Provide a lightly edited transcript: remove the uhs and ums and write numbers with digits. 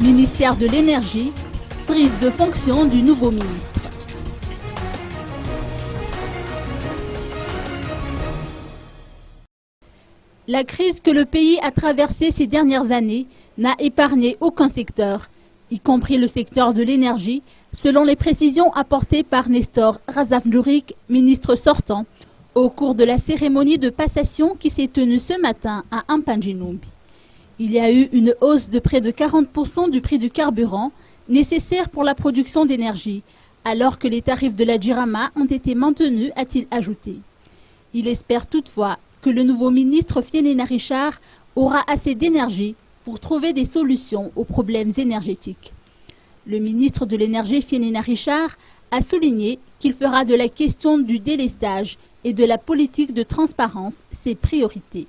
Ministère de l'Énergie, prise de fonction du nouveau ministre. La crise que le pays a traversée ces dernières années n'a épargné aucun secteur, y compris le secteur de l'énergie, selon les précisions apportées par Nestor Razafdourik, ministre sortant, au cours de la cérémonie de passation qui s'est tenue ce matin à Ampanginoumbi. Il y a eu une hausse de près de 40% du prix du carburant nécessaire pour la production d'énergie, alors que les tarifs de la Djirama ont été maintenus, a-t-il ajouté. Il espère toutefois que le nouveau ministre Fienena Richard aura assez d'énergie pour trouver des solutions aux problèmes énergétiques. Le ministre de l'Énergie Fienena Richard a souligné qu'il fera de la question du délestage et de la politique de transparence ses priorités.